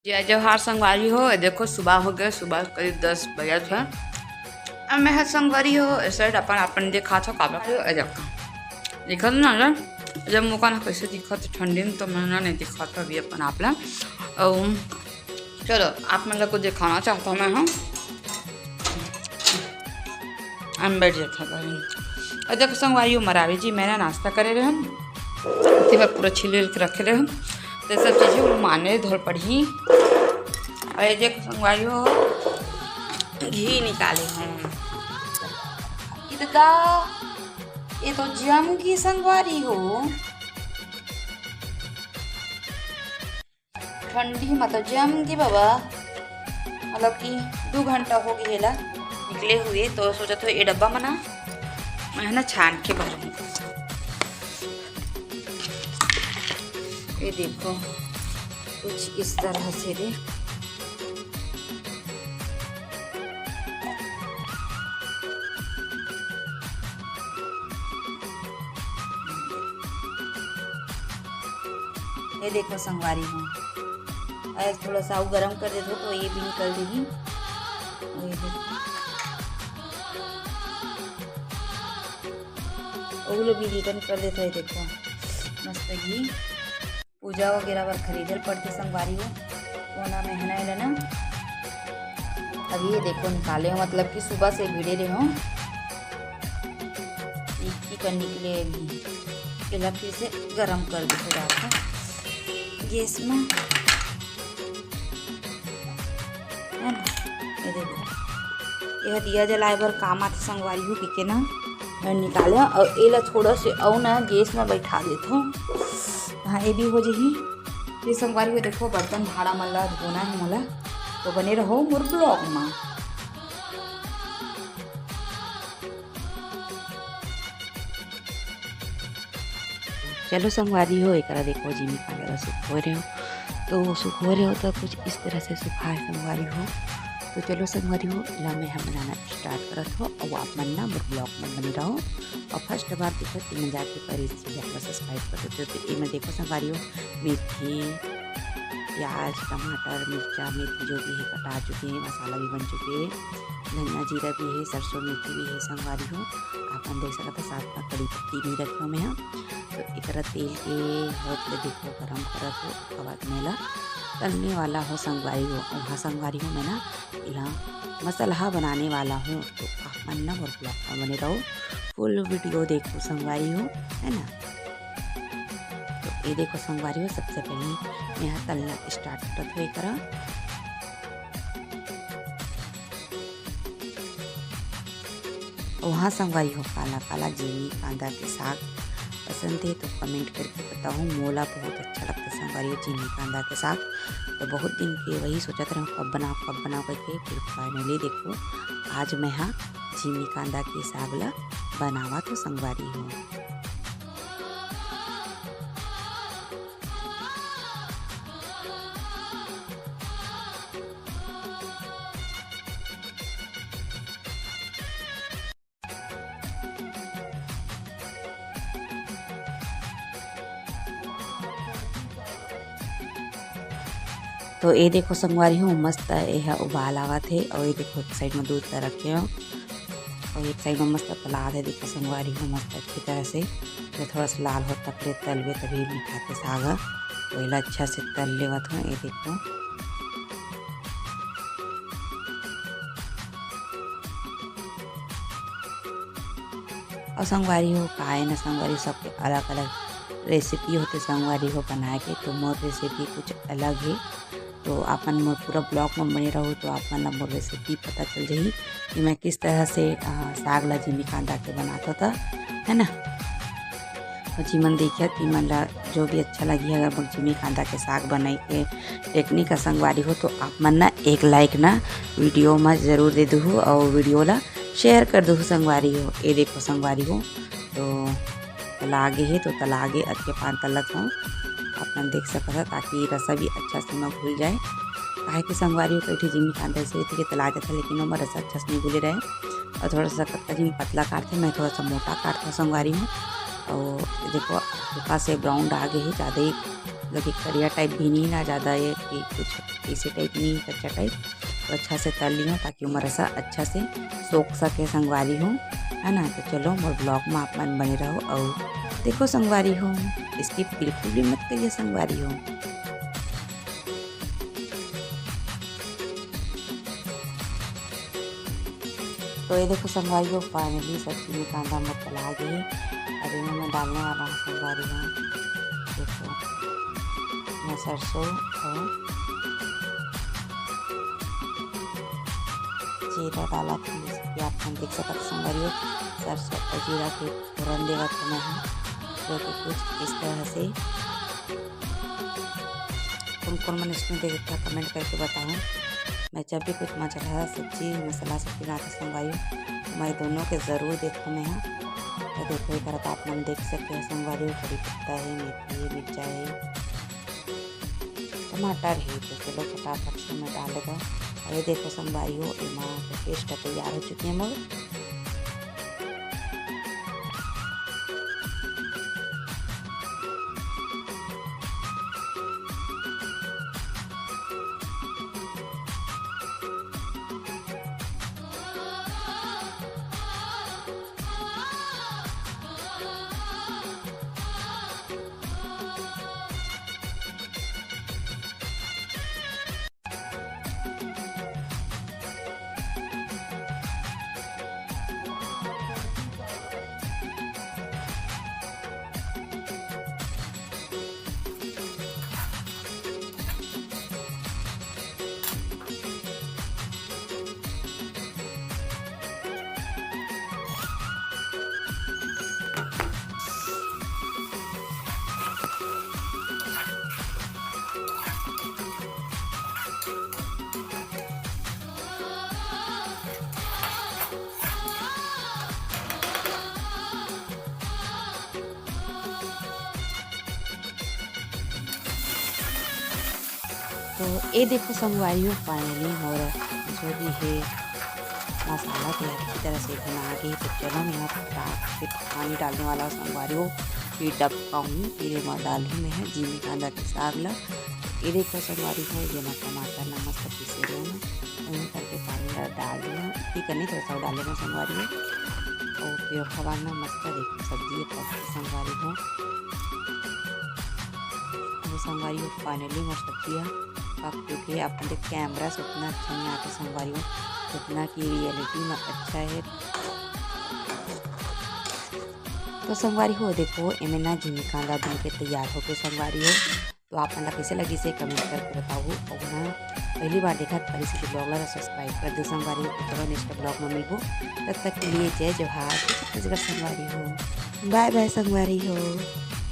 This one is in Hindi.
जय जवाहर संगवारी हो। देखो सुबह हो गए, सुबह करीब 10 बजे थे। अब मैं संगवारी हो ऐसे अपन अपन देखा था काबा देखा दिखा ना जब मौका ना कैसे दिखा तो ठंडी में तो मैंने नहीं दिखा था अभी अपन आप ला। चलो आप मतलब को दिखाना चाहता हूँ मैं। हाँ हम बैठ जाता भाई। देखो संगवारी हो मरावी जी मैंने नाश्ता करे रहे हम मैं पूरा छिल के रखे रहे हम तो सब चीज़ें वो माने धोल पड़ी। और देखो संगवारी हो घी निकाले हैं इतना ये तो जम की संगवारी हो ठंडी मतलब जम की बाबा मतलब कि 2 घंटा हो गई है निकले हुए तो सोचा तो ये डब्बा बना मैं ना छान के भरूँ। ये देखो कुछ इस तरह से दे ये देखो संगवारी हूँ आज थोड़ा सा गरम कर दे दो तो ये भी निकल देगी। ये देखो वो भी रिटर्न कर देते है। देखो मस्त घी पूजा वगैरह पर खरीदल पड़ती संगवारी हो कोना में है ना। अभी ये देखो निकाले हो मतलब कि सुबह से भिड़े रहे हो करने के लिए घी फिर से गरम कर दो थोड़ा सा गैस में है ना। ये देखो यह दिया जलाए भर काम आते संगवारी हो पीके ना निकाले और ये थोड़ा से और ना गैस में बैठा देता हूँ। हाँ ये भी हो जाए फिर संगवारी को देखो बर्तन भाड़ा मल्ला धोना है मोला तो बने रहो मोर ब्लॉग में। चलो संगवारी हो एक देखो जिमी कांदा सुखो रहे हो तो सुखो रहे हो तो कुछ इस तरह से सुखा है संगवारी हो। तो चलो संगवारी हो ला मैं हम बनाना स्टार्ट करत हो और आप मन ना मोर ब्लॉग में बने रहो और फर्स्ट बार देखो तो मैं जाके पर इस चैनल को सब्सक्राइब कर देते हो। तो ये मैं देखो संगवारी हो मेथी प्याज टमाटर मिर्चा मेथी जो भी है कटा चुके हैं मसाला भी बन चुके हैं धनिया जीरा भी है सरसों मेथी भी है संगवारी हो आप देख सकते साथ में कड़ी पत्ती भी रखे हो मैं। तो एक तेल के होत देखो गरम करत हो बाद मेला तलने वाला हो संगवारी हो वहाँ संगवारी हो मैं ना यहाँ मसाला बनाने वाला हूँ। तो आप मन ना और ब्लॉग में बने रहो फुल वीडियो देखो संगवारी हो है ना। तो ये देखो संगवारी हो सबसे पहले यहाँ तलना स्टार्ट करत हुए करा वहाँ संगवारी हो काला काला जिमी कांदा के साग पसंद है तो कमेंट करके बताओ मोला बहुत अच्छा लगता है संगवारी हो जिमी कांदा के साग। तो बहुत दिन के वही सोचा था कब बनाओ करके फिर फाइनली देखो आज मैं हाँ जिमी कांदा के साग ला बनावा तो संगवारी हो। तो ये देखो संगवारी हो मस्त यह उबाल आवा थे और ये देखो एक साइड में दूध का रखे हो और एक साइड में मस्त तलाद है। देखो संगवारी हो मस्त अच्छी तरह से तो थोड़ा सा लाल हो तपले तलवे तभी मिठाते सागा तो इला अच्छा से तल लेवत हो। ये देखो और संगवारी हो काहे ना संगवारी सबके अलग अलग रेसिपी होते संगवारी हो बनाए के। तो मोर रेसिपी कुछ अलग है तो आपन मोर पूरा ब्लॉग में बने रहो तो आप मन मोर रेसिपी पता चल जाही कि मैं किस तरह से साग ला जिमी कांदा के बनाता था है ना। तो जीमन देखिए तीमन ला जो भी अच्छा लगी अगर मोर जिमी कांदा के साग बनाई के टेक्निक संगवारी हो तो आप मन ना एक लाइक ना वीडियो में ज़रूर दे दो और वीडियो ला शेयर कर दो संगवारी हो। ये देखो संगवारी हो तो तलागे है तो तलागे अच्छे पान तलत हो अपना देख सकता था ताकि रसा भी अच्छा से न घुल जाए काहे कि संगवारी हो कहीं जिमी कांदा ऐसे थी कि तला था लेकिन वो रसा अच्छा से नहीं घुले रहे और थोड़ा सा कत्ता जिमी पतला काटते मैं थोड़ा सा मोटा काटता संगवारी हूँ। और देखो हल्का से ब्राउन आ गए ही ज़्यादा ही मतलब कि करिया टाइप भी नहीं ना ज़्यादा ये कि कुछ इसी टाइप नहीं कच्चा टाइप। तो अच्छा से तल ली हूँ ताकि वो रसा अच्छा से सोख सके संगवारी हो, है ना। तो चलो मोर ब्लॉग में आप मन बने रहो और देखो संगवारी हो, स्किप बिल्कुल भी मत करिए संगवारी हो। तो ये देखो संगवारी हो, फाइनली सब्जी में कांदा मत आ गई। अब इन्हें मैं डालने वाला हूँ संगवारी हो। देखो मैं सरसों और जीरा डाला था, जैसे आप देख सकते संगवारी हो। सरसों और जीरा के फोरन देवा था मैं, जो कि कुछ इस तरह से। कौन मैंने इसमें देखा कमेंट करके बताऊँ। मैं जब भी कुछ मसाला सब्जी बनाता संगवारी तो मैं दोनों के ज़रूर देखूँ मैं। तो देखो ये करता आप मन देख सकते हैं संगवारी हो। कड़ी पत्ता है, मेथी है, मिर्चा है, टमाटर है। तो चलो फटाफट से मैं डाल देगा। और ये देखो संगवारी हो, पेस्ट तैयार हो चुकी है मोर। तो ये देखो संगवारी हो, फाइनली और जो भी है मसाला तैयार अच्छी तरह से बना गई। तो चलो मैं यहाँ फिर पानी डालने वाला हूँ संगवारी हो। फिर डबकाऊँ फिर मैं डालूँ मैं जीमी कांदा के साग ला। ये देखो संगवारी हो, ये मैं टमाटर नमक सब पीसे लेना करके पानी डाल देना। ठीक है, नहीं थोड़ा सा डाल लेना संगवारी हो। और फिर खवाना मस्त देखो सब्जी संगवारी हो। संगवारी हो फाइनली मोर सब्जी है क्योंकि अपन कैमरा से उतना अच्छा नहीं आता संगवारी हो, उतना की रियलिटी में अच्छा है। तो संगवारी हो देखो इमें ना जीमी कांदा बन के तैयार हो गए संगवारी हो। तो आप मतलब कैसे लगी से कमेंट करके बताओ। और ना पहली बार देखा तो इसी ब्लॉग ला सब्सक्राइब कर दो संगवारी हो। तो चलो नेक्स्ट ब्लॉग में मिलबो, तब तक के लिए जय जोहार संगवारी हो। बाय बाय संगवारी हो।